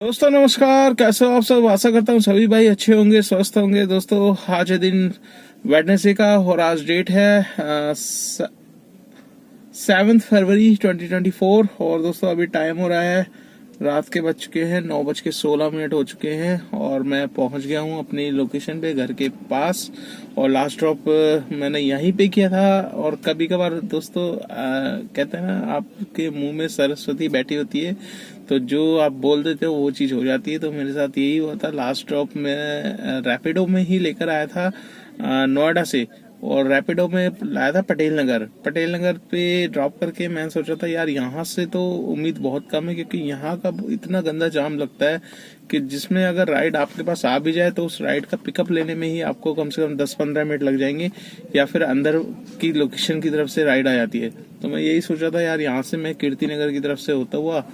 दोस्तों नमस्कार, कैसे हो आप सब। आशा करता हूँ सभी भाई अच्छे होंगे, स्वस्थ होंगे। दोस्तों आज है दिन वेडनेसडे का और आज डेट है 7 फरवरी 2024। और दोस्तों अभी टाइम हो रहा है, रात के बज चुके हैं 9:16 हो चुके हैं और मैं पहुंच गया हूं अपनी लोकेशन पे, घर के पास। और लास्ट ड्रॉप मैंने यहीं पे किया था। और कभी कभार दोस्तों कहते हैं ना, आपके मुंह में सरस्वती बैठी होती है तो जो आप बोल देते हो वो चीज हो जाती है। तो मेरे साथ यही हुआ था। लास्ट ड्रॉप में रैपिडो में ही लेकर आया था नोएडा से, और रैपिडो में लाया था पटेल नगर पे ड्रॉप करके। मैं सोचा था यार यहाँ से तो उम्मीद बहुत कम है, क्योंकि यहाँ का इतना गंदा जाम लगता है कि जिसमें अगर राइड आपके पास आ भी जाए तो उस राइड का पिकअप लेने में ही आपको कम से कम 10-15 मिनट लग जाएंगे, या फिर अंदर की लोकेशन की तरफ से राइड आ जाती है। तो मैं यही सोचा था यार यहाँ से मैं कीर्ति नगर की तरफ से होता हुआ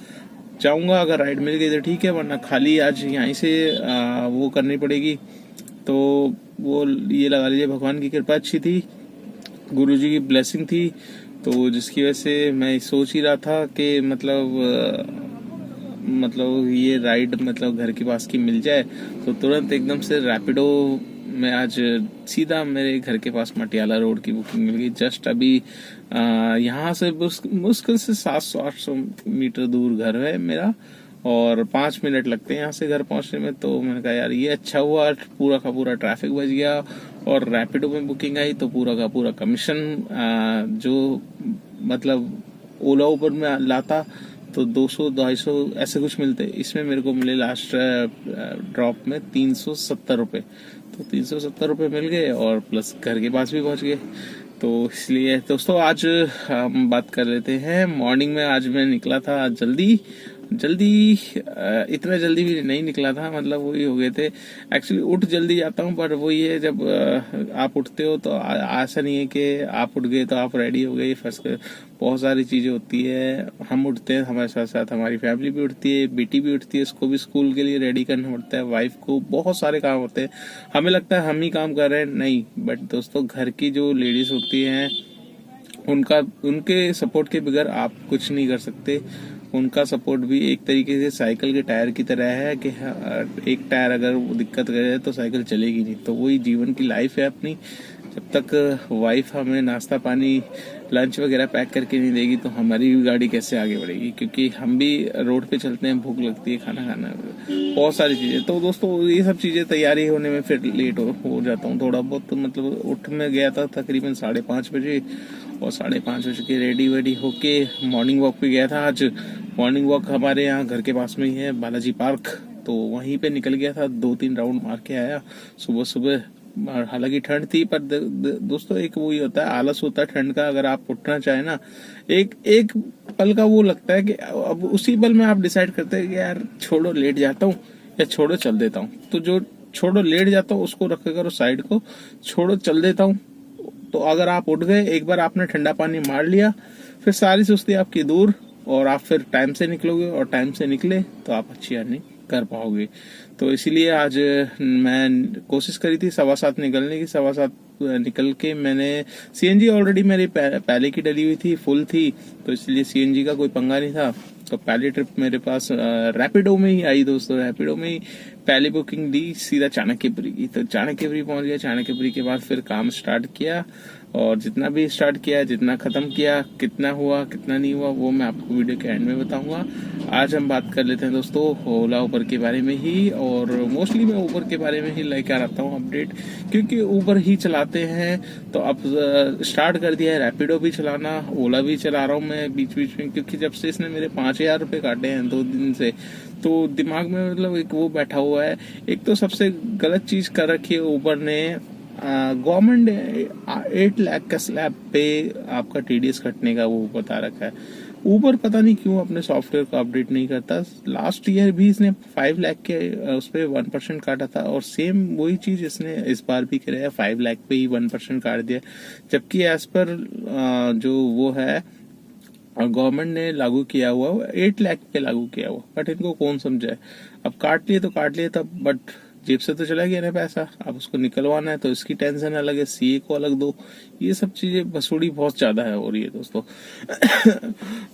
जाऊंगा, अगर राइड मिल गई तो ठीक है, वरना खाली आज यहीं से वो करनी पड़ेगी। तो वो ये लगा लीजिए भगवान की कृपा अच्छी थी, गुरुजी की ब्लेसिंग थी, तो जिसकी वजह से मैं सोच ही रहा था कि मतलब ये राइड मतलब घर के पास की मिल जाए तो तुरंत एकदम से रैपिडो में आज सीधा मेरे घर के पास मटियाला रोड की बुकिंग मिल गई। जस्ट अभी यहाँ से मुश्किल से 700-800 मीटर दूर घर है मेरा और 5 मिनट लगते हैं यहाँ से घर पहुंचने में। तो मैंने कहा यार ये अच्छा हुआ, पूरा का पूरा ट्रैफिक बच गया और रैपिडो में बुकिंग आई तो पूरा का पूरा कमीशन जो मतलब ओला उबर में लाता तो 200-250 ऐसे कुछ मिलते, इसमें मेरे को मिले लास्ट ड्रॉप में 370 रुपये। तो 370 रुपये मिल गए और प्लस घर के पास भी पहुंच गए। तो इसलिए दोस्तों आज हम बात कर लेते हैं। मॉर्निंग में आज मैं निकला था जल्दी इतना जल्दी भी नहीं निकला था, मतलब वही हो गए थे। एक्चुअली उठ जल्दी जाता हूँ, पर वही है जब आप उठते हो तो ऐसा नहीं है कि आप उठ गए तो आप रेडी हो गए। फर्स्ट बहुत सारी चीजें होती है, हम उठते हैं, हमारे साथ साथ हमारी फैमिली भी उठती है, बेटी भी उठती है, उसको भी स्कूल के लिए रेडी करना पड़ता है, वाइफ को बहुत सारे काम होते हैं। हमें लगता है हम ही काम कर रहे हैं, नहीं, बट दोस्तों घर की जो लेडीज होती हैं उनके सपोर्ट के बगैर आप कुछ नहीं कर सकते। उनका सपोर्ट भी एक तरीके से साइकिल के टायर की तरह है कि एक टायर अगर वो दिक्कत करे तो साइकिल चलेगी नहीं। तो वही जीवन की लाइफ है अपनी। जब तक वाइफ हमें नाश्ता पानी लंच वगैरह पैक करके नहीं देगी तो हमारी भी गाड़ी कैसे आगे बढ़ेगी, क्योंकि हम भी रोड पे चलते हैं, भूख लगती है, खाना खाना, बहुत सारी चीजें। तो दोस्तों ये सब चीजें तैयारी होने में फिर लेट हो जाता हूँ थोड़ा बहुत। तो मतलब उठ में गया था तकरीबन 5:30 और 5:30 के रेडी वेडी होके मॉर्निंग वॉक पे गया था। आज मॉर्निंग वॉक हमारे यहाँ घर के पास में ही है, बालाजी पार्क, तो वहीं पे निकल गया था, 2-3 राउंड मार के आया सुबह सुबह। हालांकि ठंड थी, पर दोस्तों एक वो ही होता है, आलस होता है ठंड का। अगर आप उठना चाहे ना, एक एक पल का वो लगता है कि अब उसी पल में आप डिसाइड करते हैं कि यार छोड़ो लेट जाता हूँ या छोड़ो चल देता हूँ। तो जो छोड़ो लेट जाता हूँ उसको रख करो साइड को, छोड़ो चल देता हूँ। तो अगर आप उठ गए, एक बार आपने ठंडा पानी मार लिया, फिर सारी सुस्ती आपकी दूर और आप फिर टाइम से निकलोगे, और टाइम से निकले तो आप अच्छी अर्निंग कर पाओगे। तो इसीलिए आज मैं कोशिश करी थी 7:15 निकलने की। 7:15 निकल के मैंने सीएनजी ऑलरेडी मेरी पहले की डली हुई थी, फुल थी, तो इसलिए सीएनजी का कोई पंगा नहीं था। तो पहली ट्रिप मेरे पास रैपिडो में ही आई दोस्तों। रैपिडो में ही पहली बुकिंग दी सीधा चाणक्यपुरी की। तो चाणक्यपुरी पहुंच गया। चाणक्यपुरी के बाद फिर काम स्टार्ट किया, और जितना भी स्टार्ट किया, जितना खत्म किया, कितना हुआ कितना नहीं हुआ वो मैं आपको वीडियो के एंड में बताऊंगा। आज हम बात कर लेते हैं दोस्तों ओला उबर के बारे में ही, और मोस्टली मैं उबर के बारे में ही लेकर आता हूँ अपडेट, क्योंकि उबर ही चलाते हैं। तो अब स्टार्ट कर दिया है रैपिडो भी चलाना, ओला भी चला रहा हूँ मैं बीच बीच में, क्योंकि जब से इसने मेरे 5,000 रुपये काटे हैं 2 दिन से, तो दिमाग में मतलब एक वो बैठा हुआ है। एक तो सबसे गलत चीज कर रखी है उबर ने, गवर्नमेंट ने 8 लाख का स्लैब पे आपका टीडीएस कटने का वो बता रखा है। ऊबर पता नहीं क्यों अपने सॉफ्टवेयर को अपडेट नहीं करता। लास्ट ईयर भी इसने 5 लाख के उस पर 1% काटा था, और सेम वही चीज इसने इस बार भी कराया है, 5 लाख पे ही 1% काट दिया। जबकि एज पर जो वो है गवर्नमेंट ने लागू किया हुआ 8 लाख पे लागू किया हुआ, बट इनको कौन समझाए। अब काट लिए तो काट लिए तब, बट जेब से तो चला गया ना पैसा, अब उसको निकलवाना है तो इसकी टेंशन अलग है, सीए को अलग दो, ये सब चीजें भसोड़ी बहुत ज्यादा है हो रही है दोस्तों।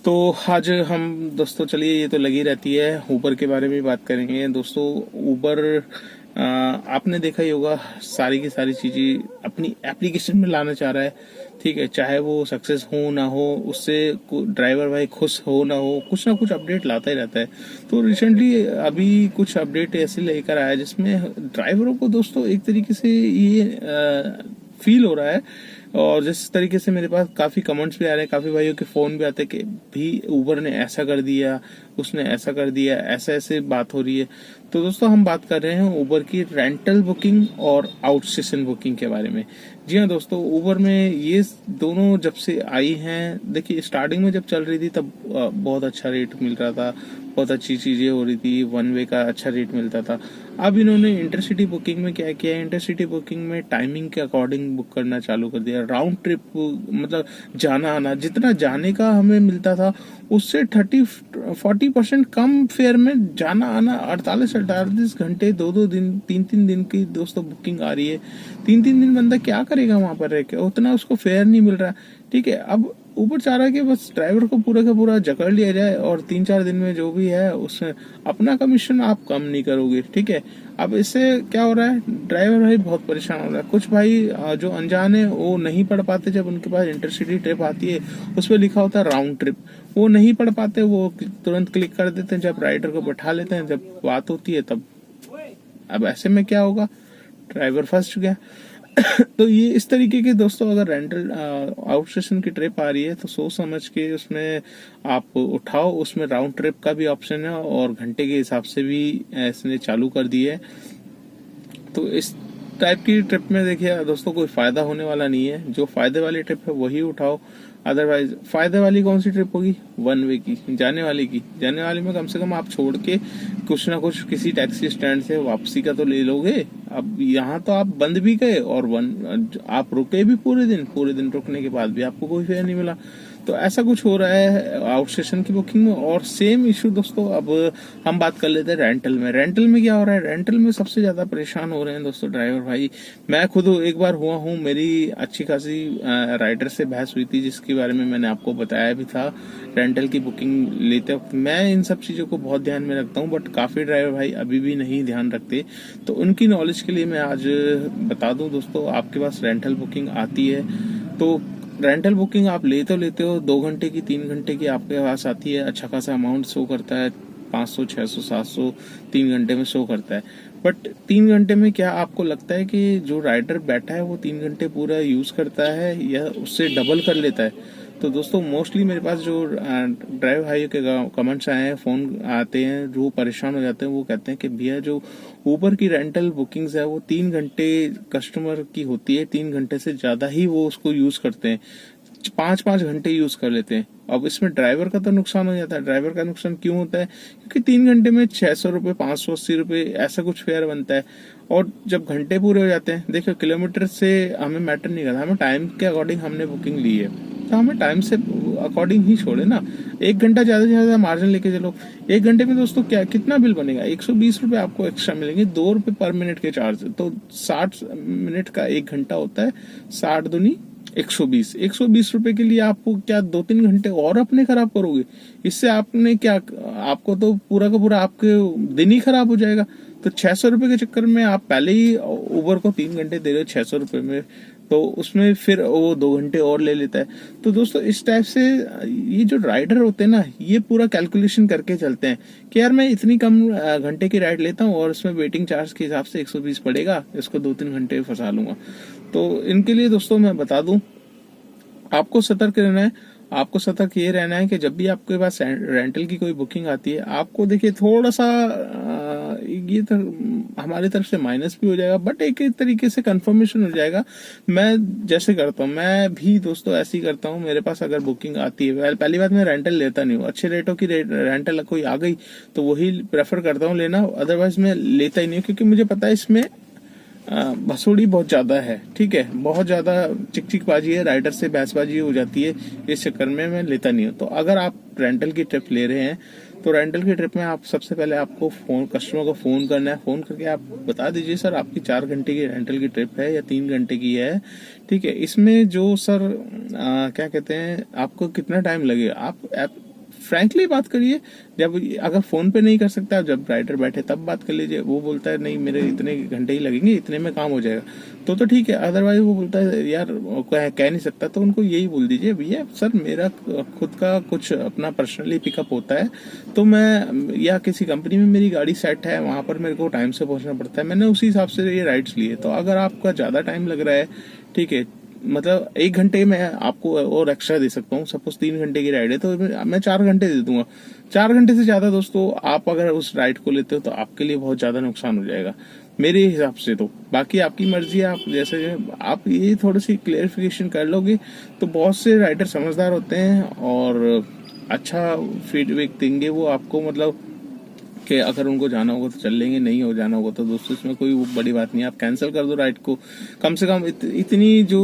तो आज हम दोस्तों चलिए, ये तो लगी रहती है, ऊबर के बारे में बात करेंगे दोस्तों। ऊबर आपने देखा ही होगा, सारी की सारी चीजें अपनी एप्लीकेशन में लाना चाह रहा है, ठीक है, चाहे वो सक्सेस हो ना हो, उससे ड्राइवर भाई खुश हो ना हो, कुछ ना कुछ अपडेट लाता ही रहता है। तो रिसेंटली अभी कुछ अपडेट ऐसे लेकर आया जिसमें ड्राइवरों को दोस्तों एक तरीके से ये फील हो रहा है, और जिस तरीके से मेरे पास काफी कमेंट्स भी आ रहे हैं, काफी भाइयों के फोन भी आते हैं कि भी ऊबर ने ऐसा कर दिया, उसने ऐसा कर दिया, ऐसे ऐसे बात हो रही है। तो दोस्तों हम बात कर रहे हैं ऊबर की रेंटल बुकिंग और आउट स्टेशन बुकिंग के बारे में। जी हाँ दोस्तों, ऊबर में ये दोनों जब से आई हैं, देखिए स्टार्टिंग में जब चल रही थी तब बहुत अच्छा रेट मिल रहा था, बहुत अच्छी चीजें हो रही थी, वन वे का अच्छा रेट मिलता था। अब इन्होंने इंटरसिटी बुकिंग में क्या किया है, इंटरसिटी बुकिंग में टाइमिंग के अकॉर्डिंग बुक करना चालू कर दिया। राउंड ट्रिप मतलब जाना आना, जितना जाने का हमें मिलता था उससे 30-40% कम फेयर में जाना आना, 48 घंटे, 2 दिन, 3 दिन की दोस्तों बुकिंग आ रही है। 3 दिन बंदा क्या करेगा वहां पर रह के, उतना उसको फेयर नहीं मिल रहा, ठीक है। अब ऊपर चाह रहा है कि बस ड्राइवर को पूरा का पूरा जकड़ लिया जाए और 3-4 दिन में जो भी है उसमें अपना कमीशन आप कम नहीं करोगे, ठीक है। अब इससे क्या हो रहा है, ड्राइवर भाई बहुत परेशान हो रहा है। कुछ भाई जो अनजान है वो नहीं पढ़ पाते, जब उनके पास इंटरसिटी ट्रिप आती है उस पर लिखा होता है राउंड ट्रिप, वो नहीं पढ़ पाते, वो तुरंत क्लिक कर देते हैं, जब राइडर को बैठा लेते हैं, जब बात होती है तब। अब ऐसे में क्या होगा, ड्राइवर फंस गया। तो ये इस तरीके के दोस्तों, अगर रेंटल आउट स्टेशन की ट्रिप आ रही है तो सोच समझ के उसमें आप उठाओ। उसमें राउंड ट्रिप का भी ऑप्शन है और घंटे के हिसाब से भी इसने चालू कर दी है। तो इस टाइप की ट्रिप में देखिए दोस्तों कोई फायदा होने वाला नहीं है, जो फायदे वाली ट्रिप है वही उठाओ। अदरवाइज फायदे वाली कौन सी ट्रिप होगी, वन वे की, जाने वाली की। जाने वाली में कम से कम आप छोड़ के कुछ ना कुछ किसी टैक्सी स्टैंड से वापसी का तो ले लोगे। अब यहाँ तो आप बंद भी गए और आप रुके भी पूरे दिन रुकने के बाद भी आपको कोई फेयर नहीं मिला। तो ऐसा कुछ हो रहा है आउट स्टेशन की बुकिंग में। और सेम इशू दोस्तों अब हम बात कर लेते हैं रेंटल में। रेंटल में क्या हो रहा है, रेंटल में सबसे ज्यादा परेशान हो रहे हैं दोस्तों ड्राइवर भाई। मैं खुद एक बार हुआ हूँ, मेरी अच्छी खासी राइडर से बहस हुई थी, जिसके बारे में मैंने आपको बताया भी था। रेंटल की बुकिंग लेते वक्त मैं इन सब चीजों को बहुत ध्यान में रखता हूँ, बट काफी ड्राइवर भाई अभी भी नहीं ध्यान रखते। तो उनकी नॉलेज के लिए मैं आज बता दूं दोस्तों, आपके पास रेंटल बुकिंग आती है तो रेंटल बुकिंग आप लेते हो 2 घंटे की, 3 घंटे की आपके पास आती है, अच्छा खासा अमाउंट शो करता है, 500, 600, 700 3 घंटे में शो करता है। बट 3 घंटे में क्या आपको लगता है कि जो राइडर बैठा है वो 3 घंटे पूरा यूज करता है या उससे डबल कर लेता है? तो दोस्तों मोस्टली मेरे पास जो ड्राइवर भाइयों के कमेंट्स आए हैं, फोन आते हैं, जो परेशान हो जाते हैं, वो कहते हैं कि भैया जो ऊबर की रेंटल बुकिंग्स है वो 3 घंटे कस्टमर की होती है, 3 घंटे से ज्यादा ही वो उसको यूज करते हैं, 5-5 घंटे यूज कर लेते हैं। अब इसमें ड्राइवर का तो नुकसान हो जाता है। ड्राइवर का नुकसान क्यों होता है, क्योंकि 3 घंटे में 600 रुपए, 580 रुपए ऐसा कुछ फेयर बनता है। और जब घंटे पूरे हो जाते हैं, देखो किलोमीटर से हमें मैटर नहीं करता, हमें टाइम के अकॉर्डिंग हमने बुकिंग ली है तो हमें टाइम से अकॉर्डिंग ही छोड़े ना। 1 घंटा ज्यादा से ज्यादा मार्जिन लेके चलो, 1 घंटे में दोस्तों क्या कितना बिल बनेगा, 120 रुपए आपको एक्स्ट्रा मिलेंगे, 2 रुपए पर मिनट के चार्ज, तो 60 मिनट का 1 घंटा होता है, 60 दूनी 120 रुपए के लिए आपको क्या 2-3 घंटे और अपने खराब करोगे? इससे आपने क्या, आपको तो पूरा का पूरा आपके दिन ही खराब हो जाएगा। तो 600 रुपए के चक्कर में आप पहले ही उबर को 3 घंटे दे रहे हो 600 रुपए में, तो उसमें फिर वो 2 घंटे और ले लेता है। तो दोस्तों इस टाइप से ये जो राइडर होते हैं ना, ये पूरा कैलकुलेशन करके चलते हैं कि यार मैं इतनी कम घंटे की राइड लेता हूँ और उसमें वेटिंग चार्ज के हिसाब से 120 पड़ेगा, इसको 2-3 घंटे फंसा लूंगा। तो इनके लिए दोस्तों मैं बता दूं, आपको सतर्क रहना है। आपको सतर्क ये रहना है कि जब भी आपके पास रेंटल की कोई बुकिंग आती है, आपको देखिए थोड़ा सा ये तो हमारी तरफ से माइनस भी हो जाएगा, बट एक तरीके से कंफर्मेशन हो जाएगा। मैं जैसे करता हूँ, मैं भी दोस्तों ऐसे ही करता हूँ। मेरे पास अगर बुकिंग आती है, पहली बात मैं रेंटल लेता नहीं हूँ, अच्छे रेटों की रेंटल कोई आ गई तो वही प्रेफर करता हूँ लेना, अदरवाइज मैं लेता ही नहीं हूँ, क्योंकि मुझे पता है इसमें भसोड़ी बहुत ज्यादा है, ठीक है, बहुत ज्यादा चिकचिकबाजी है, राइडर से बहसबाजी हो जाती है, इस चक्कर में मैं लेता नहीं हूँ। तो अगर आप रेंटल की ट्रिप ले रहे हैं तो रेंटल की ट्रिप में आप सबसे पहले आपको कस्टमर को फोन करना है। फोन करके आप बता दीजिए सर आपकी 4 घंटे की रेंटल की ट्रिप है या 3 घंटे की है, ठीक है। इसमें जो सर क्या कहते हैं आपको कितना टाइम लगेगा, आप फ्रैंकली बात करिए। जब अगर फोन पे नहीं कर सकता, जब राइडर बैठे तब बात कर लीजिए। वो बोलता है नहीं मेरे इतने घंटे ही लगेंगे, इतने में काम हो जाएगा, तो ठीक है। अदरवाइज वो बोलता है यार कह नहीं सकता, तो उनको यही बोल दीजिए भैया सर मेरा खुद का कुछ अपना पर्सनली पिकअप होता है, तो मैं या किसी कंपनी में मेरी गाड़ी सेट है, वहां पर मेरे को टाइम से पहुंचना पड़ता है, मैंने उसी हिसाब से ये राइड्स लिए। तो अगर आपका ज्यादा टाइम लग रहा है, ठीक है, मतलब 1 घंटे में आपको और एक्स्ट्रा दे सकता हूँ। सपोज 3 घंटे की राइड है तो मैं 4 घंटे दे दूंगा। 4 घंटे से ज्यादा दोस्तों आप अगर उस राइड को लेते हो तो आपके लिए बहुत ज्यादा नुकसान हो जाएगा मेरे हिसाब से। तो बाकी आपकी मर्जी है, आप जैसे आप ये थोड़ी सी क्लेरिफिकेशन कर लोगे तो बहुत से राइडर समझदार होते हैं और अच्छा फीडबैक देंगे वो आपको, मतलब कि अगर उनको जाना होगा तो चल लेंगे, नहीं हो जाना होगा तो दोस्तों इसमें कोई बड़ी बात नहीं है, आप कैंसिल कर दो राइड को। कम से कम इतनी जो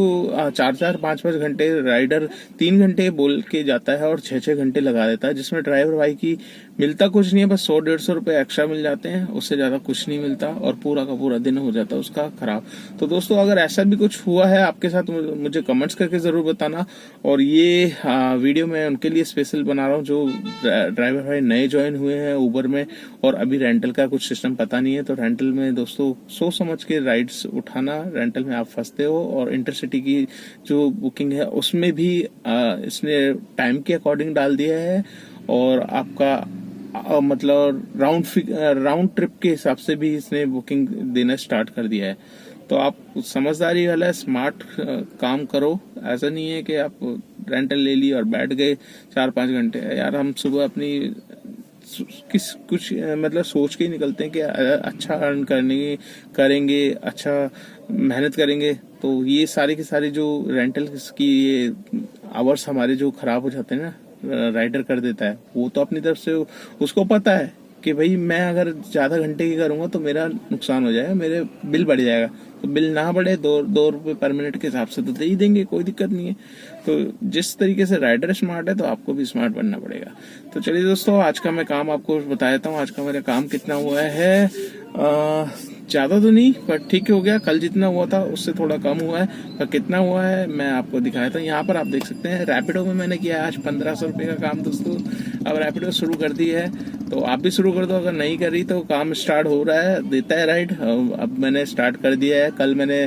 4-4 5-5 घंटे राइडर 3 घंटे बोल के जाता है और 6-6 घंटे लगा देता है, जिसमें ड्राइवर भाई की मिलता कुछ नहीं है, बस 100-150 रुपए एक्स्ट्रा मिल जाते हैं, उससे ज्यादा कुछ नहीं मिलता और पूरा का पूरा दिन हो जाता है उसका खराब। तो दोस्तों अगर ऐसा भी कुछ हुआ है आपके साथ मुझे कमेंट्स करके जरूर बताना। और ये वीडियो मैं उनके लिए स्पेशल बना रहा हूँ जो ड्राइवर भाई नए ज्वाइन हुए हैं ऊबर में और अभी रेंटल का कुछ सिस्टम पता नहीं है। तो रेंटल में दोस्तों सोच समझ के राइड्स उठाना, रेंटल में आप फंसते हो। और इंटरसिटी की जो बुकिंग है उसमें भी इसने टाइम के अकॉर्डिंग डाल दिया है और आपका मतलब राउंड ट्रिप के हिसाब से भी इसने बुकिंग देना स्टार्ट कर दिया है। तो आप समझदारी वाला स्मार्ट काम करो। ऐसा नहीं है कि आप रेंटल ले ली और बैठ गए 4-5 घंटे। यार हम सुबह अपनी कुछ मतलब सोच के ही निकलते हैं कि अच्छा अर्न करेंगे, अच्छा मेहनत करेंगे। तो ये सारी की सारी जो रेंटल की ये आवर्स हमारे जो खराब हो जाते हैं ना, राइडर कर देता है। वो तो अपनी तरफ से उसको पता है कि भाई मैं अगर ज्यादा घंटे की करूंगा तो मेरा नुकसान हो जाएगा, मेरे बिल बढ़ जाएगा। तो बिल ना बढ़े, 2 रुपए पर मिनट के हिसाब से तो दे ही देंगे, कोई दिक्कत नहीं है। तो जिस तरीके से राइडर स्मार्ट है तो आपको भी स्मार्ट बनना पड़ेगा। तो चलिए दोस्तों आज का मैं काम आपको बता देता हूँ। आज का मेरा काम कितना हुआ है, ज्यादा तो नहीं पर ठीक हो गया। कल जितना हुआ था उससे थोड़ा कम हुआ है, पर कितना हुआ है मैं आपको दिखाया था। यहाँ पर आप देख सकते हैं रैपिडो में मैंने किया है आज 1500 रुपए का काम दोस्तों। अब रैपिडो शुरू कर दी है तो आप भी शुरू कर दो, अगर नहीं करी तो काम स्टार्ट हो रहा है, देता है राइड। अब मैंने स्टार्ट कर दिया है। कल मैंने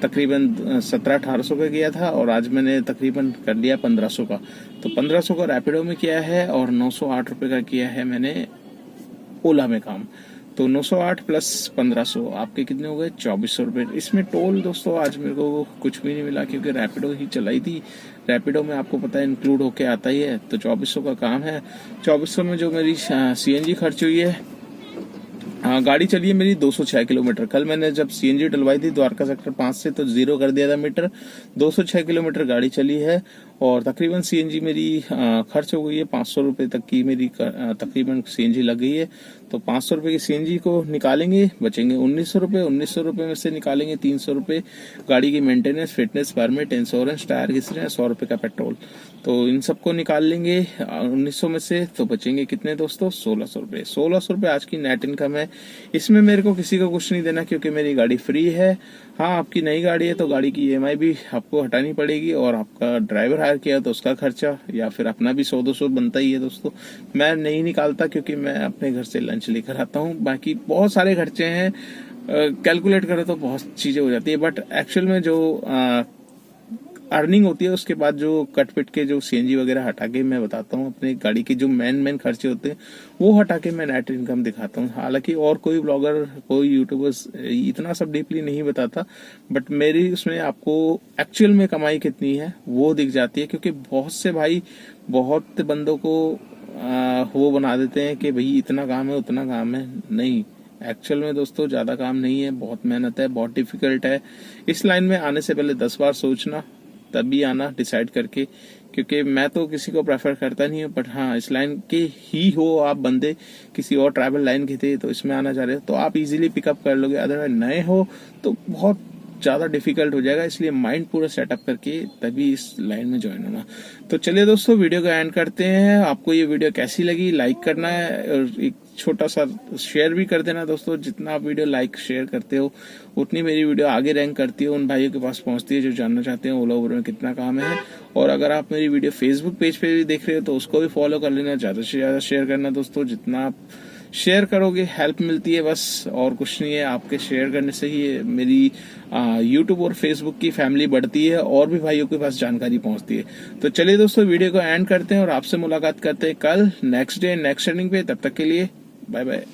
तकरीबन 1700-1800 का किया था और आज मैंने तकरीबन कर लिया 1500 का। तो 1500 का रैपिडो में किया है और 908 रुपए का किया है मैंने ओला में काम। तो 908 प्लस 1500 आपके कितने हो गए, 2400 रुपए। इसमें टोल दोस्तों आज मेरे को कुछ भी नहीं मिला क्योंकि रैपिडो ही चलाई थी। रैपिडो में आपको पता है इंक्लूड होके आता ही है। तो 2400 का काम है। 2400 में जो मेरी सीएनजी खर्च हुई है, गाड़ी चली है मेरी 206 किलोमीटर। कल मैंने जब सीएनजी डलवाई थी द्वारका सेक्टर 5 से तो 0 कर दिया था मीटर। 206 किलोमीटर गाड़ी चली है और तकरीबन सीएनजी मेरी खर्च हो गई है 500 रुपए तक की मेरी तकरीबन सीएनजी लग गई है। तो 500 रुपए की सीएनजी को निकालेंगे, बचेंगे 1900 रुपए। 1900 रुपए में से निकालेंगे 300 रुपए गाड़ी की maintenance, fitness, permit, insurance, tyre घिसने, 100 रुपए का पेट्रोल। तो इन सबको निकाल लेंगे 1900 में से, तो बचेंगे कितने दोस्तों, 1600 रुपए। 1600 रुपए आज की नेट इनकम है। इसमें मेरे को किसी को कुछ नहीं देना क्योंकि मेरी गाड़ी फ्री है। हाँ आपकी नई गाड़ी है तो गाड़ी की ईएमआई भी आपको हटानी पड़ेगी और आपका ड्राइवर हायर किया तो उसका खर्चा या फिर अपना भी 100-200 बनता ही है दोस्तों। मैं नहीं निकालता क्योंकि मैं अपने घर से लंच लेकर आता हूँ। बाकी बहुत सारे खर्चे हैं, कैलकुलेट करो तो बहुत चीजें हो जाती है। बट एक्चुअल में जो अर्निंग होती है उसके बाद जो कट पिट के जो सीएनजी वगैरह हटा के मैं बताता हूँ, अपनी गाड़ी के जो मेन खर्चे होते हैं वो हटा के मैं नेट इनकम दिखाता हूँ। हालांकि और कोई ब्लॉगर, कोई यूट्यूबर्स इतना सब डीपली नहीं बताता, बट मेरी उसमें आपको एक्चुअल में कमाई कितनी है वो दिख जाती है। क्योंकि बहुत से भाई बहुत बंदों को वो बना देते हैं कि भाई इतना काम है उतना काम है। नहीं, एक्चुअल में दोस्तों ज्यादा काम नहीं है, बहुत मेहनत है, बहुत डिफिकल्ट है। इस लाइन में आने से पहले 10 बार सोचना तभी आना डिसाइड करके। क्योंकि मैं तो किसी को प्रेफर करता नहीं हूँ, बट हाँ इस लाइन के ही हो आप बंदे, किसी और ट्रैवल लाइन के थे तो इसमें आना चाह रहे हो तो आप इजीली पिकअप कर लोगे। अदरवाइज नए हो तो बहुत ज़्यादा डिफिकल्ट हो जाएगा, इसलिए माइंड पूरा सेटअप करके तभी इस लाइन में ज्वाइन होना। तो चलिए दोस्तों, वीडियो को एंड करते हैं। आपको ये वीडियो कैसी लगी लाइक करना है और एक छोटा सा शेयर भी कर देना दोस्तों। जितना आप वीडियो लाइक शेयर करते हो उतनी मेरी वीडियो आगे रैंक करती है, उन भाइयों के पास पहुंचती है जो जानना चाहते हैं ओला उबर में कितना काम है। और अगर आप मेरी वीडियो फेसबुक पेज पे भी देख रहे हो तो उसको भी फॉलो कर लेना, ज़्यादा से ज़्यादा शेयर करना दोस्तों। जितना आप शेयर करोगे हेल्प मिलती है बस, और कुछ नहीं है। आपके शेयर करने से ही मेरी यूट्यूब और फेसबुक की फैमिली बढ़ती है और भी भाइयों के पास जानकारी पहुंचती है। तो चलिए दोस्तों, वीडियो को एंड करते हैं और आपसे मुलाकात करते हैं कल नेक्स्ट डे नेक्स्ट रनिंग पे। तब तक के लिए बाय बाय।